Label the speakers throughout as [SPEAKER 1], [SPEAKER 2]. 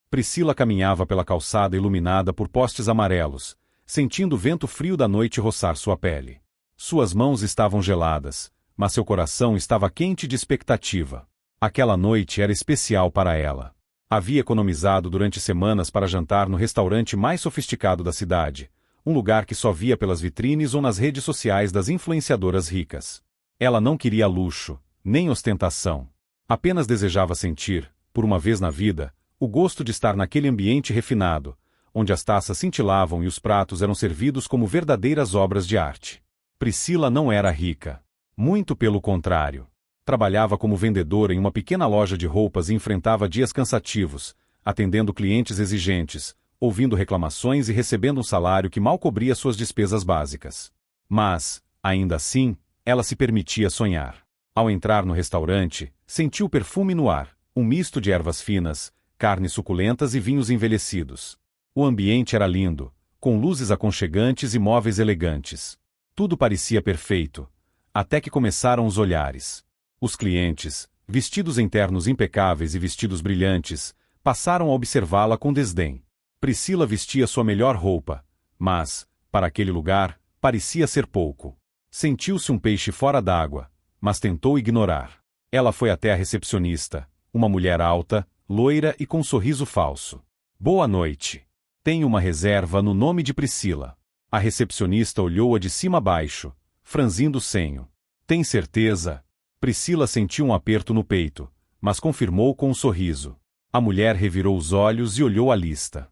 [SPEAKER 1] Priscila caminhava pela calçada iluminada por postes amarelos, sentindo o vento frio da noite roçar sua pele. Suas mãos estavam geladas, mas seu coração estava quente de expectativa. Aquela noite era especial para ela. Havia economizado durante semanas para jantar no restaurante mais sofisticado da cidade, um lugar que só via pelas vitrines ou nas redes sociais das influenciadoras ricas. Ela não queria luxo, nem ostentação. Apenas desejava sentir, por uma vez na vida, o gosto de estar naquele ambiente refinado, onde as taças cintilavam e os pratos eram servidos como verdadeiras obras de arte. Priscila não era rica. Muito pelo contrário. Trabalhava como vendedora em uma pequena loja de roupas e enfrentava dias cansativos, atendendo clientes exigentes, ouvindo reclamações e recebendo um salário que mal cobria suas despesas básicas. Mas, ainda assim, ela se permitia sonhar. Ao entrar no restaurante, sentiu o perfume no ar, um misto de ervas finas, carnes suculentas e vinhos envelhecidos. O ambiente era lindo, com luzes aconchegantes e móveis elegantes. Tudo parecia perfeito, até que começaram os olhares. Os clientes, vestidos em ternos impecáveis e vestidos brilhantes, passaram a observá-la com desdém. Priscila vestia sua melhor roupa, mas, para aquele lugar, parecia ser pouco. Sentiu-se um peixe fora d'água, mas tentou ignorar. Ela foi até a recepcionista, uma mulher alta, loira e com um sorriso falso. Boa noite. Tenho uma reserva no nome de Priscila. A recepcionista olhou-a de cima a baixo, franzindo o senho. Tem certeza? Priscila sentiu um aperto no peito, mas confirmou com um sorriso. A mulher revirou os olhos e olhou a lista.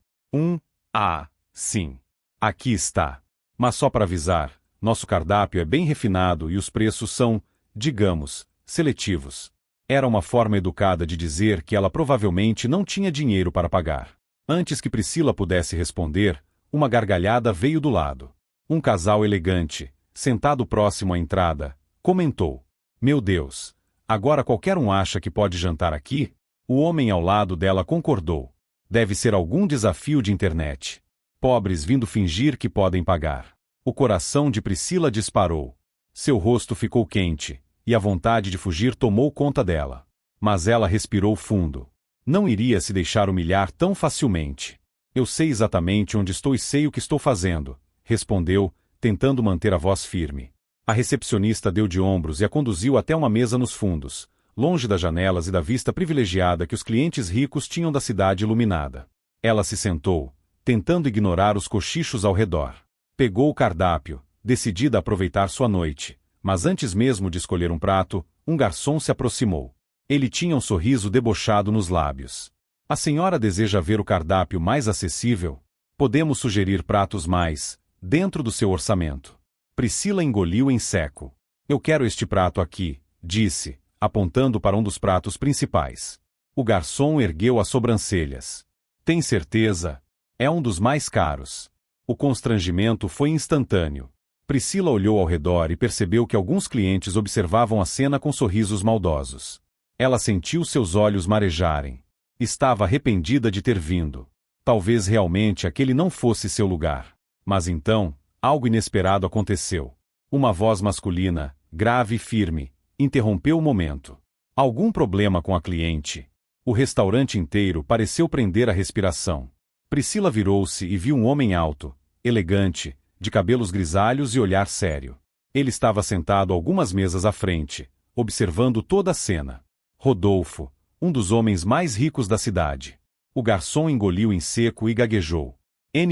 [SPEAKER 1] Sim. Aqui está. Mas só para avisar, nosso cardápio é bem refinado e os preços são, digamos, seletivos. Era uma forma educada de dizer que ela provavelmente não tinha dinheiro para pagar. Antes que Priscila pudesse responder, uma gargalhada veio do lado. Um casal elegante, sentado próximo à entrada, comentou: Meu Deus, agora qualquer um acha que pode jantar aqui? O homem ao lado dela concordou. Deve ser algum desafio de internet. Pobres vindo fingir que podem pagar. O coração de Priscila disparou. Seu rosto ficou quente, e a vontade de fugir tomou conta dela. Mas ela respirou fundo. Não iria se deixar humilhar tão facilmente. Eu sei exatamente onde estou e sei o que estou fazendo, respondeu, tentando manter a voz firme. A recepcionista deu de ombros e a conduziu até uma mesa nos fundos, longe das janelas e da vista privilegiada que os clientes ricos tinham da cidade iluminada. Ela se sentou, tentando ignorar os cochichos ao redor. Pegou o cardápio, decidida a aproveitar sua noite, mas antes mesmo de escolher um prato, um garçom se aproximou. Ele tinha um sorriso debochado nos lábios. A senhora deseja ver o cardápio mais acessível? Podemos sugerir pratos mais, dentro do seu orçamento. Priscila engoliu em seco. Eu quero este prato aqui, disse, apontando para um dos pratos principais. O garçom ergueu as sobrancelhas. Tem certeza? É um dos mais caros. O constrangimento foi instantâneo. Priscila olhou ao redor e percebeu que alguns clientes observavam a cena com sorrisos maldosos. Ela sentiu seus olhos marejarem. Estava arrependida de ter vindo. Talvez realmente aquele não fosse seu lugar. Mas então, algo inesperado aconteceu. Uma voz masculina, grave e firme, interrompeu o momento. Algum problema com a cliente? O restaurante inteiro pareceu prender a respiração. Priscila virou-se e viu um homem alto, elegante, de cabelos grisalhos e olhar sério. Ele estava sentado algumas mesas à frente, observando toda a cena. Rodolfo, um dos homens mais ricos da cidade. O garçom engoliu em seco e gaguejou.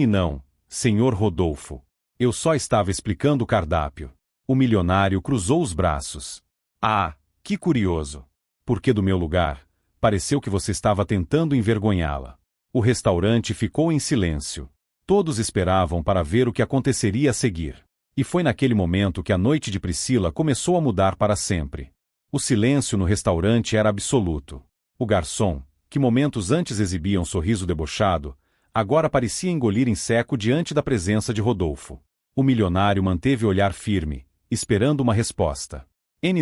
[SPEAKER 1] Não, senhor Rodolfo. Eu só estava explicando o cardápio. O milionário cruzou os braços. Ah, que curioso. Porque do meu lugar, pareceu que você estava tentando envergonhá-la. O restaurante ficou em silêncio. Todos esperavam para ver o que aconteceria a seguir. E foi naquele momento que a noite de Priscila começou a mudar para sempre. O silêncio no restaurante era absoluto. O garçom, que momentos antes exibia um sorriso debochado, agora parecia engolir em seco diante da presença de Rodolfo. O milionário manteve o olhar firme, esperando uma resposta.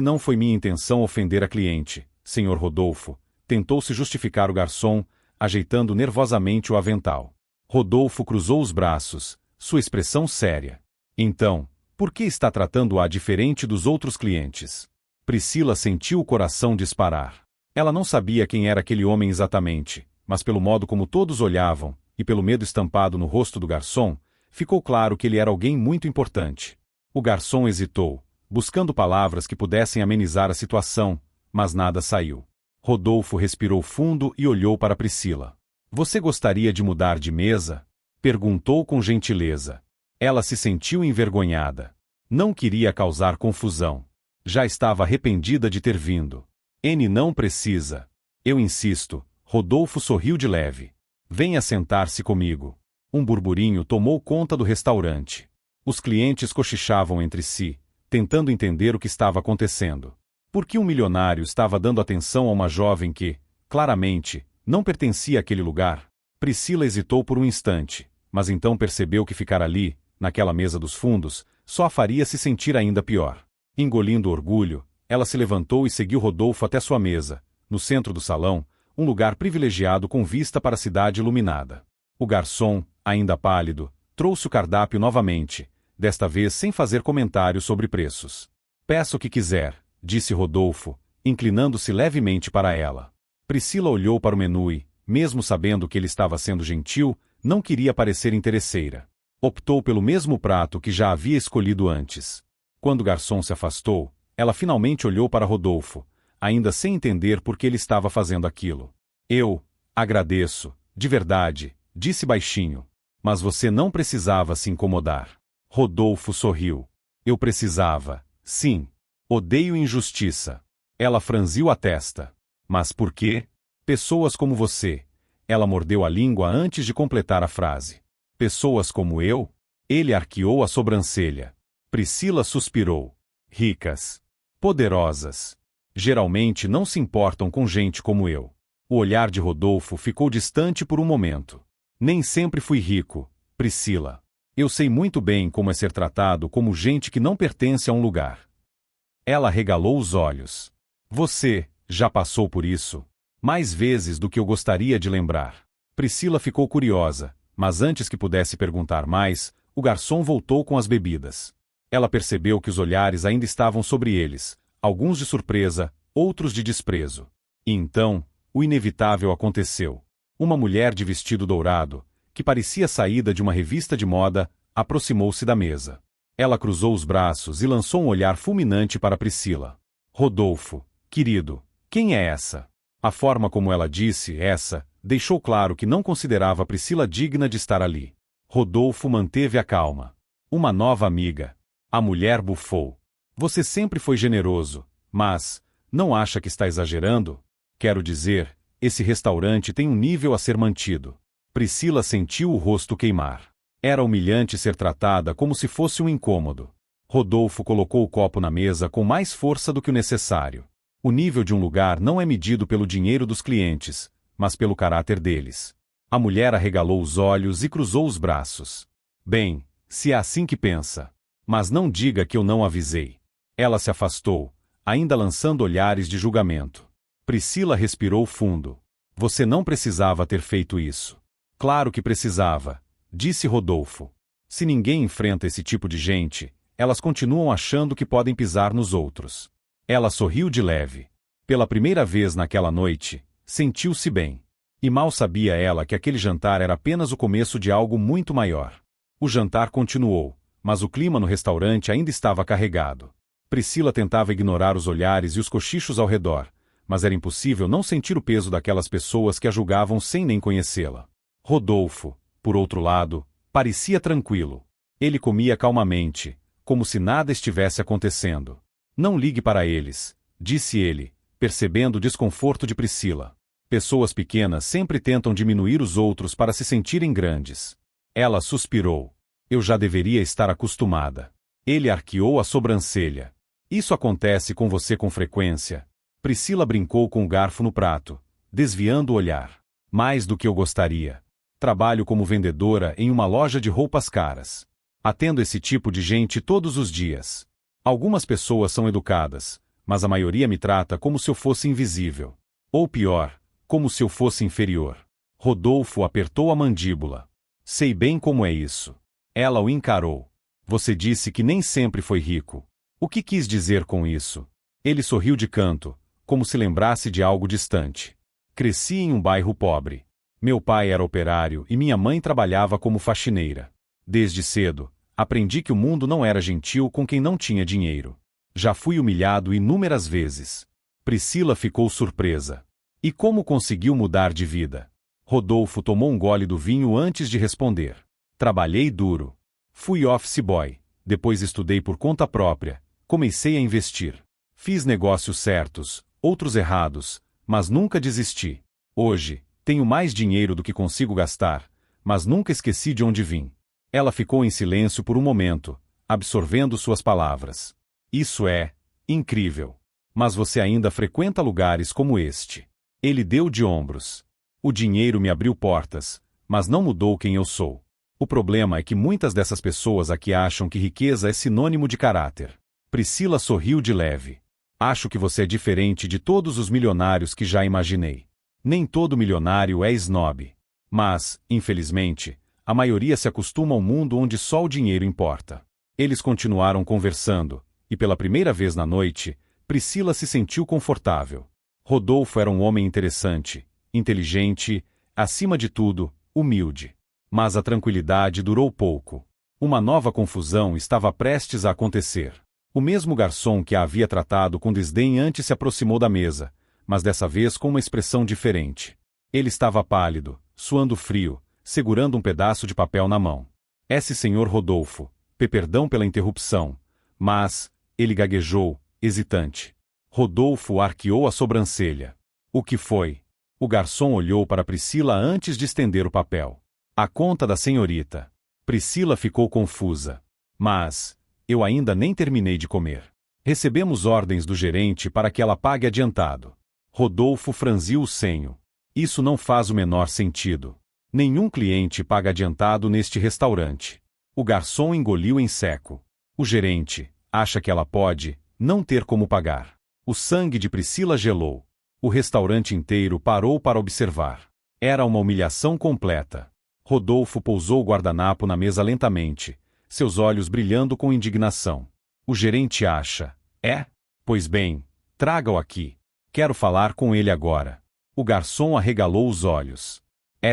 [SPEAKER 1] Não foi minha intenção ofender a cliente, senhor Rodolfo, tentou se justificar o garçom, ajeitando nervosamente o avental. Rodolfo cruzou os braços, sua expressão séria. Então, por que está tratando-a diferente dos outros clientes? Priscila sentiu o coração disparar. Ela não sabia quem era aquele homem exatamente, mas pelo modo como todos olhavam, e pelo medo estampado no rosto do garçom, ficou claro que ele era alguém muito importante. O garçom hesitou, buscando palavras que pudessem amenizar a situação, mas nada saiu. Rodolfo respirou fundo e olhou para Priscila. Você gostaria de mudar de mesa? Perguntou com gentileza. Ela se sentiu envergonhada. Não queria causar confusão. Já estava arrependida de ter vindo. N não precisa. Eu insisto. Rodolfo sorriu de leve. Venha sentar-se comigo. Um burburinho tomou conta do restaurante. Os clientes cochichavam entre si, tentando entender o que estava acontecendo. Por que um milionário estava dando atenção a uma jovem que, claramente, não pertencia àquele lugar? Priscila hesitou por um instante, mas então percebeu que ficar ali, naquela mesa dos fundos, só a faria se sentir ainda pior. Engolindo o orgulho, ela se levantou e seguiu Rodolfo até sua mesa, no centro do salão, um lugar privilegiado com vista para a cidade iluminada. O garçom, ainda pálido, trouxe o cardápio novamente, desta vez sem fazer comentário sobre preços. Peça o que quiser, disse Rodolfo, inclinando-se levemente para ela. Priscila olhou para o menu e, mesmo sabendo que ele estava sendo gentil, não queria parecer interesseira. Optou pelo mesmo prato que já havia escolhido antes. Quando o garçom se afastou, ela finalmente olhou para Rodolfo, ainda sem entender por que ele estava fazendo aquilo. Eu agradeço, de verdade, disse baixinho. Mas você não precisava se incomodar. Rodolfo sorriu. Eu precisava, sim. Odeio injustiça. Ela franziu a testa. Mas por quê? Pessoas como você. Ela mordeu a língua antes de completar a frase. Pessoas como eu? Ele arqueou a sobrancelha. Priscila suspirou. Ricas. Poderosas. Geralmente não se importam com gente como eu. O olhar de Rodolfo ficou distante por um momento. Nem sempre fui rico, Priscila. Eu sei muito bem como é ser tratado como gente que não pertence a um lugar. Ela regalou os olhos. Você já passou por isso? Mais vezes do que eu gostaria de lembrar. Priscila ficou curiosa, mas antes que pudesse perguntar mais, o garçom voltou com as bebidas. Ela percebeu que os olhares ainda estavam sobre eles, alguns de surpresa, outros de desprezo. E então, o inevitável aconteceu. Uma mulher de vestido dourado, que parecia saída de uma revista de moda, aproximou-se da mesa. Ela cruzou os braços e lançou um olhar fulminante para Priscila. Rodolfo, querido, quem é essa? A forma como ela disse essa, deixou claro que não considerava Priscila digna de estar ali. Rodolfo manteve a calma. Uma nova amiga. A mulher bufou. Você sempre foi generoso, mas, não acha que está exagerando? Quero dizer, esse restaurante tem um nível a ser mantido. Priscila sentiu o rosto queimar. Era humilhante ser tratada como se fosse um incômodo. Rodolfo colocou o copo na mesa com mais força do que o necessário. O nível de um lugar não é medido pelo dinheiro dos clientes, mas pelo caráter deles. A mulher arregalou os olhos e cruzou os braços. Bem, se é assim que pensa. Mas não diga que eu não avisei. Ela se afastou, ainda lançando olhares de julgamento. Priscila respirou fundo. Você não precisava ter feito isso. Claro que precisava, disse Rodolfo. Se ninguém enfrenta esse tipo de gente, elas continuam achando que podem pisar nos outros. Ela sorriu de leve. Pela primeira vez naquela noite, sentiu-se bem. E mal sabia ela que aquele jantar era apenas o começo de algo muito maior. O jantar continuou, mas o clima no restaurante ainda estava carregado. Priscila tentava ignorar os olhares e os cochichos ao redor, mas era impossível não sentir o peso daquelas pessoas que a julgavam sem nem conhecê-la. Rodolfo, por outro lado, parecia tranquilo. Ele comia calmamente, como se nada estivesse acontecendo. Não ligue para eles, disse ele, percebendo o desconforto de Priscila. Pessoas pequenas sempre tentam diminuir os outros para se sentirem grandes. Ela suspirou. Eu já deveria estar acostumada. Ele arqueou a sobrancelha. Isso acontece com você com frequência. Priscila brincou com o garfo no prato, desviando o olhar. Mais do que eu gostaria. Trabalho como vendedora em uma loja de roupas caras. Atendo esse tipo de gente todos os dias. Algumas pessoas são educadas, mas a maioria me trata como se eu fosse invisível. Ou pior, como se eu fosse inferior. Rodolfo apertou a mandíbula. Sei bem como é isso. Ela o encarou. Você disse que nem sempre foi rico. O que quis dizer com isso? Ele sorriu de canto, como se lembrasse de algo distante. Cresci em um bairro pobre. Meu pai era operário e minha mãe trabalhava como faxineira. Desde cedo, aprendi que o mundo não era gentil com quem não tinha dinheiro. Já fui humilhado inúmeras vezes. Priscila ficou surpresa. E como conseguiu mudar de vida? Rodolfo tomou um gole do vinho antes de responder. Trabalhei duro. Fui office boy. Depois estudei por conta própria. Comecei a investir. Fiz negócios certos, outros errados, mas nunca desisti. Hoje, tenho mais dinheiro do que consigo gastar, mas nunca esqueci de onde vim. Ela ficou em silêncio por um momento, absorvendo suas palavras. Isso é incrível. Mas você ainda frequenta lugares como este. Ele deu de ombros. O dinheiro me abriu portas, mas não mudou quem eu sou. O problema é que muitas dessas pessoas aqui acham que riqueza é sinônimo de caráter. Priscila sorriu de leve. Acho que você é diferente de todos os milionários que já imaginei. Nem todo milionário é snob. Mas, infelizmente, a maioria se acostuma ao mundo onde só o dinheiro importa. Eles continuaram conversando, e pela primeira vez na noite, Priscila se sentiu confortável. Rodolfo era um homem interessante, inteligente, acima de tudo, humilde. Mas a tranquilidade durou pouco. Uma nova confusão estava prestes a acontecer. O mesmo garçom que a havia tratado com desdém antes se aproximou da mesa, mas dessa vez com uma expressão diferente. Ele estava pálido, suando frio, segurando um pedaço de papel na mão. Esse senhor Rodolfo, perdão pela interrupção, mas, ele gaguejou, hesitante. Rodolfo arqueou a sobrancelha. O que foi? O garçom olhou para Priscila antes de estender o papel. A conta da senhorita. Priscila ficou confusa. Mas, eu ainda nem terminei de comer. Recebemos ordens do gerente para que ela pague adiantado. Rodolfo franziu o senho. Isso não faz o menor sentido. Nenhum cliente paga adiantado neste restaurante. O garçom engoliu em seco. O gerente acha que ela pode não ter como pagar. O sangue de Priscila gelou. O restaurante inteiro parou para observar. Era uma humilhação completa. Rodolfo pousou o guardanapo na mesa lentamente, seus olhos brilhando com indignação. O gerente acha. É? Pois bem, traga-o aqui. Quero falar com ele agora. O garçom arregalou os olhos.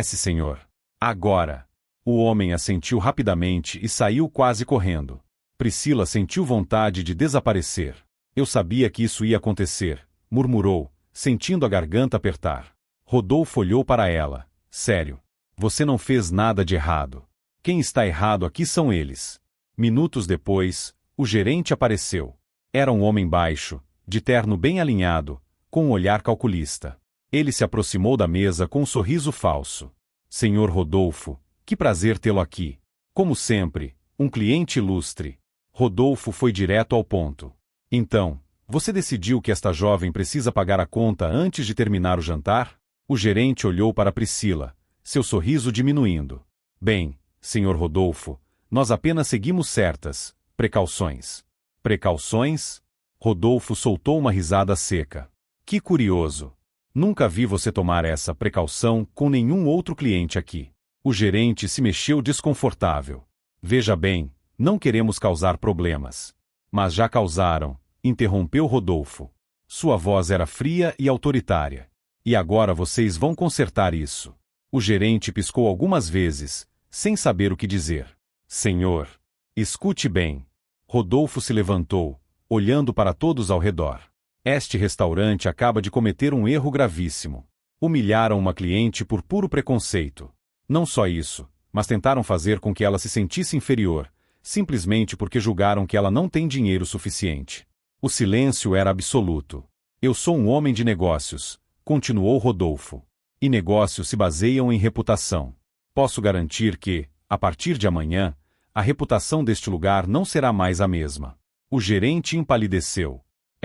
[SPEAKER 1] Senhor. Agora. O homem assentiu rapidamente e saiu quase correndo. Priscila sentiu vontade de desaparecer. Eu sabia que isso ia acontecer, murmurou, sentindo a garganta apertar. Rodolfo olhou para ela. Sério. Você não fez nada de errado. Quem está errado aqui são eles. Minutos depois, o gerente apareceu. Era um homem baixo, de terno bem alinhado, com um olhar calculista. Ele se aproximou da mesa com um sorriso falso. Senhor Rodolfo, que prazer tê-lo aqui. Como sempre, um cliente ilustre. Rodolfo foi direto ao ponto. Então, você decidiu que esta jovem precisa pagar a conta antes de terminar o jantar? O gerente olhou para Priscila, seu sorriso diminuindo. Bem, senhor Rodolfo, nós apenas seguimos certas precauções. Precauções? Rodolfo soltou uma risada seca. Que curioso. Nunca vi você tomar essa precaução com nenhum outro cliente aqui. O gerente se mexeu desconfortável. Veja bem, não queremos causar problemas. Mas já causaram, interrompeu Rodolfo. Sua voz era fria e autoritária. E agora vocês vão consertar isso. O gerente piscou algumas vezes, sem saber o que dizer. Senhor, escute bem. Rodolfo se levantou, olhando para todos ao redor. Este restaurante acaba de cometer um erro gravíssimo. Humilharam uma cliente por puro preconceito. Não só isso, mas tentaram fazer com que ela se sentisse inferior, simplesmente porque julgaram que ela não tem dinheiro suficiente. O silêncio era absoluto. Eu sou um homem de negócios, continuou Rodolfo. E negócios se baseiam em reputação. Posso garantir que, a partir de amanhã, a reputação deste lugar não será mais a mesma. O gerente empalideceu.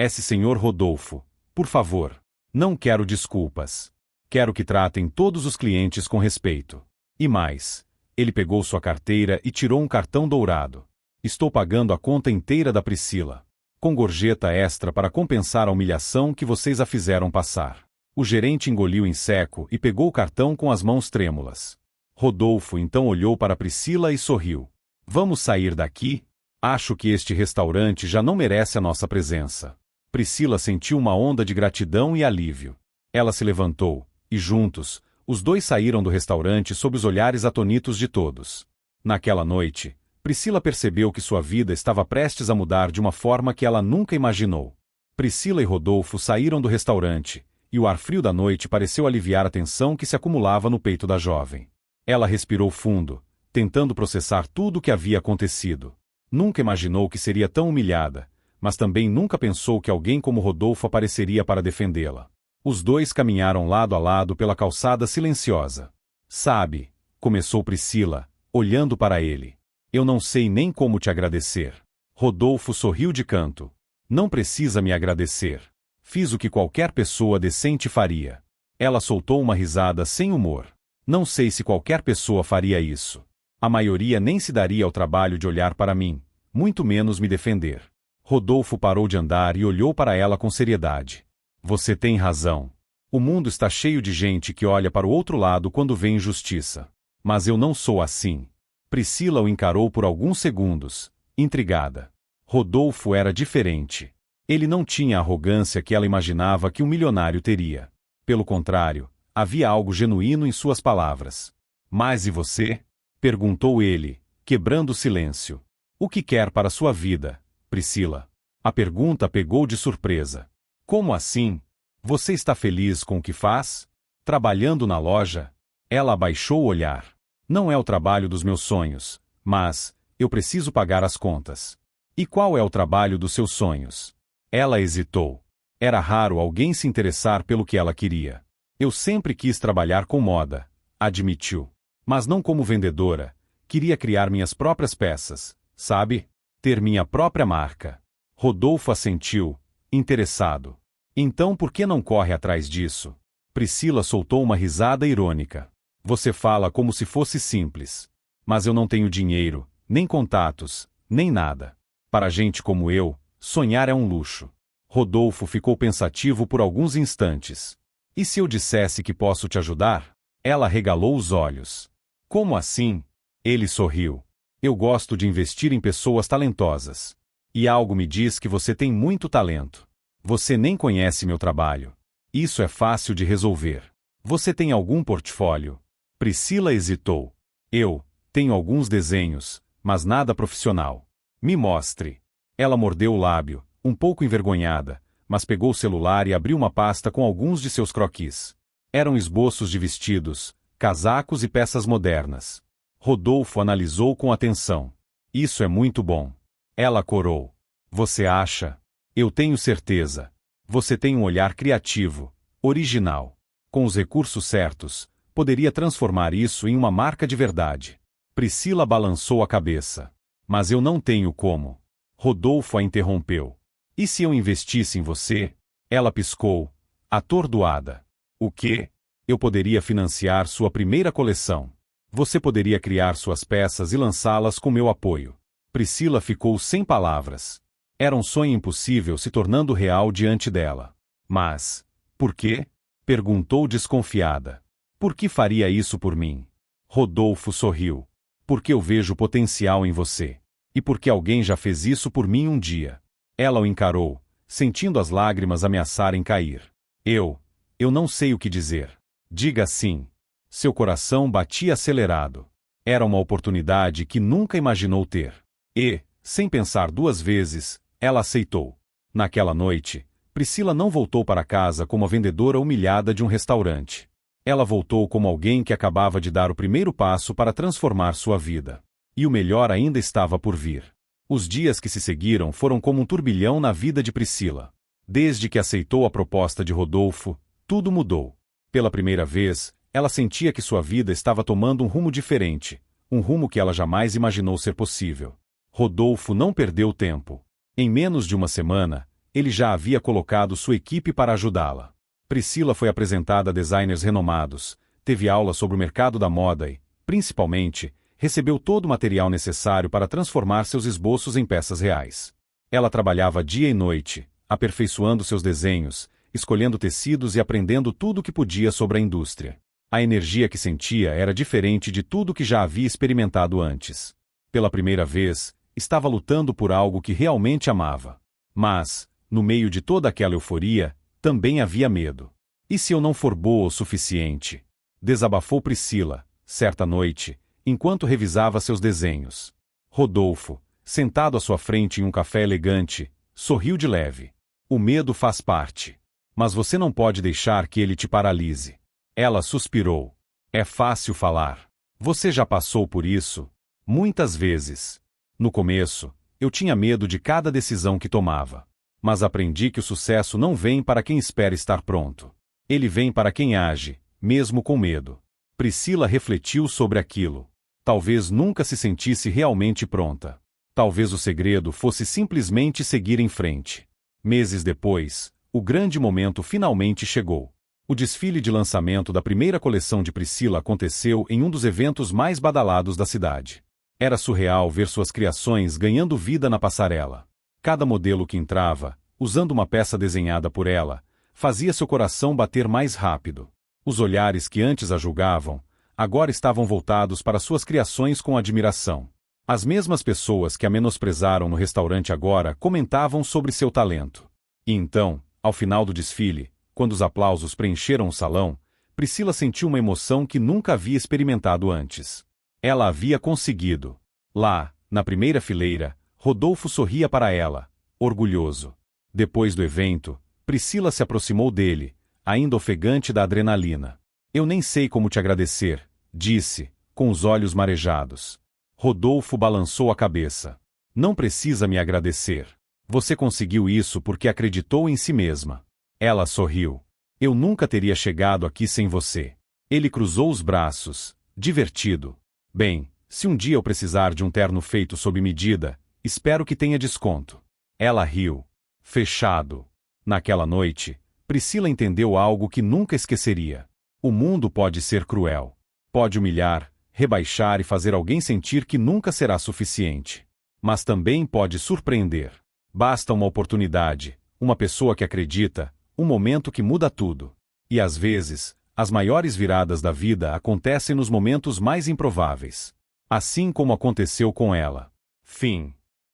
[SPEAKER 1] Senhor Rodolfo, por favor, não quero desculpas. Quero que tratem todos os clientes com respeito. E mais, ele pegou sua carteira e tirou um cartão dourado. Estou pagando a conta inteira da Priscila, com gorjeta extra para compensar a humilhação que vocês a fizeram passar. O gerente engoliu em seco e pegou o cartão com as mãos trêmulas. Rodolfo então olhou para Priscila e sorriu. Vamos sair daqui? Acho que este restaurante já não merece a nossa presença. Priscila sentiu uma onda de gratidão e alívio. Ela se levantou, e juntos, Os dois saíram do restaurante sob os olhares atonitos de todos. Naquela noite, Priscila percebeu que sua vida estava prestes a mudar de uma forma que ela nunca imaginou. Priscila e Rodolfo saíram do restaurante, e o ar frio da noite pareceu aliviar a tensão que se acumulava no peito da jovem. Ela respirou fundo, tentando processar tudo o que havia acontecido. Nunca imaginou que seria tão humilhada, mas também nunca pensou que alguém como Rodolfo apareceria para defendê-la. Os dois caminharam lado a lado pela calçada silenciosa. Sabe, começou Priscila, olhando para ele. Eu não sei nem como te agradecer. Rodolfo sorriu de canto. Não precisa me agradecer. Fiz o que qualquer pessoa decente faria. Ela soltou uma risada sem humor. Não sei se qualquer pessoa faria isso. A maioria nem se daria ao trabalho de olhar para mim, muito menos me defender. Rodolfo parou de andar e olhou para ela com seriedade. Você tem razão. O mundo está cheio de gente que olha para o outro lado quando vê injustiça. Mas eu não sou assim. Priscila o encarou por alguns segundos, intrigada. Rodolfo era diferente. Ele não tinha a arrogância que ela imaginava que um milionário teria. Pelo contrário, havia algo genuíno em suas palavras. Mas e você? Perguntou ele, quebrando o silêncio. O que quer para sua vida, Priscila? A pergunta pegou de surpresa. Como assim? Você está feliz com o que faz? Trabalhando na loja? Ela abaixou o olhar. Não é o trabalho dos meus sonhos, mas eu preciso pagar as contas. E qual é o trabalho dos seus sonhos? Ela hesitou. Era raro alguém se interessar pelo que ela queria. Eu sempre quis trabalhar com moda, admitiu. Mas não como vendedora. Queria criar minhas próprias peças, sabe? Ter minha própria marca. Rodolfo assentiu, interessado. Então por que não corre atrás disso? Priscila soltou uma risada irônica. Você fala como se fosse simples. Mas eu não tenho dinheiro, nem contatos, nem nada. Para gente como eu, sonhar é um luxo. Rodolfo ficou pensativo por alguns instantes. E se eu dissesse que posso te ajudar? Ela regalou os olhos. Como assim? Ele sorriu. Eu gosto de investir em pessoas talentosas. E algo me diz que você tem muito talento. Você nem conhece meu trabalho. Isso é fácil de resolver. Você tem algum portfólio? Priscila hesitou. Eu tenho alguns desenhos, mas nada profissional. Me mostre. Ela mordeu o lábio, um pouco envergonhada, mas pegou o celular e abriu uma pasta com alguns de seus croquis. Eram esboços de vestidos, casacos e peças modernas. Rodolfo analisou com atenção. Isso é muito bom. Ela corou. Você acha? Eu tenho certeza. Você tem um olhar criativo, original. Com os recursos certos, poderia transformar isso em uma marca de verdade. Priscila balançou a cabeça. Mas eu não tenho como. Rodolfo a interrompeu. E se eu investisse em você? Ela piscou, atordoada. O quê? Eu poderia financiar sua primeira coleção. Você poderia criar suas peças e lançá-las com meu apoio. Priscila ficou sem palavras. Era um sonho impossível se tornando real diante dela. Mas, por quê? Perguntou desconfiada. Por que faria isso por mim? Rodolfo sorriu. Porque eu vejo potencial em você. E porque alguém já fez isso por mim um dia. Ela o encarou, sentindo as lágrimas ameaçarem cair. Eu não sei o que dizer. Diga sim. Seu coração batia acelerado. Era uma oportunidade que nunca imaginou ter. E, sem pensar duas vezes, ela aceitou. Naquela noite, Priscila não voltou para casa como a vendedora humilhada de um restaurante. Ela voltou como alguém que acabava de dar o primeiro passo para transformar sua vida. E o melhor ainda estava por vir. Os dias que se seguiram foram como um turbilhão na vida de Priscila. Desde que aceitou a proposta de Rodolfo, tudo mudou. Pela primeira vez, ela sentia que sua vida estava tomando um rumo diferente, um rumo que ela jamais imaginou ser possível. Rodolfo não perdeu tempo. Em menos de uma semana, ele já havia colocado sua equipe para ajudá-la. Priscila foi apresentada a designers renomados, teve aulas sobre o mercado da moda e, principalmente, recebeu todo o material necessário para transformar seus esboços em peças reais. Ela trabalhava dia e noite, aperfeiçoando seus desenhos, escolhendo tecidos e aprendendo tudo o que podia sobre a indústria. A energia que sentia era diferente de tudo que já havia experimentado antes. Pela primeira vez, estava lutando por algo que realmente amava. Mas, no meio de toda aquela euforia, também havia medo. E se eu não for boa o suficiente? Desabafou Priscila, certa noite, enquanto revisava seus desenhos. Rodolfo, sentado à sua frente em um café elegante, sorriu de leve. O medo faz parte. Mas você não pode deixar que ele te paralise. Ela suspirou. É fácil falar. Você já passou por isso? Muitas vezes. No começo, eu tinha medo de cada decisão que tomava. Mas aprendi que o sucesso não vem para quem espera estar pronto. Ele vem para quem age, mesmo com medo. Priscila refletiu sobre aquilo. Talvez nunca se sentisse realmente pronta. Talvez o segredo fosse simplesmente seguir em frente. Meses depois, o grande momento finalmente chegou. O desfile de lançamento da primeira coleção de Priscila aconteceu em um dos eventos mais badalados da cidade. Era surreal ver suas criações ganhando vida na passarela. Cada modelo que entrava, usando uma peça desenhada por ela, fazia seu coração bater mais rápido. Os olhares que antes a julgavam, agora estavam voltados para suas criações com admiração. As mesmas pessoas que a menosprezaram no restaurante agora comentavam sobre seu talento. E então, ao final do desfile, quando os aplausos preencheram o salão, Priscila sentiu uma emoção que nunca havia experimentado antes. Ela havia conseguido. Lá, na primeira fileira, Rodolfo sorria para ela, orgulhoso. Depois do evento, Priscila se aproximou dele, ainda ofegante da adrenalina. Eu nem sei como te agradecer, disse, com os olhos marejados. Rodolfo balançou a cabeça. Não precisa me agradecer. Você conseguiu isso porque acreditou em si mesma. Ela sorriu. Eu nunca teria chegado aqui sem você. Ele cruzou os braços, divertido. Bem, se um dia eu precisar de um terno feito sob medida, espero que tenha desconto. Ela riu. Fechado. Naquela noite, Priscila entendeu algo que nunca esqueceria. O mundo pode ser cruel. Pode humilhar, rebaixar e fazer alguém sentir que nunca será suficiente. Mas também pode surpreender. Basta uma oportunidade, uma pessoa que acredita, um momento que muda tudo. E às vezes, as maiores viradas da vida acontecem nos momentos mais improváveis. Assim como aconteceu com ela. Fim.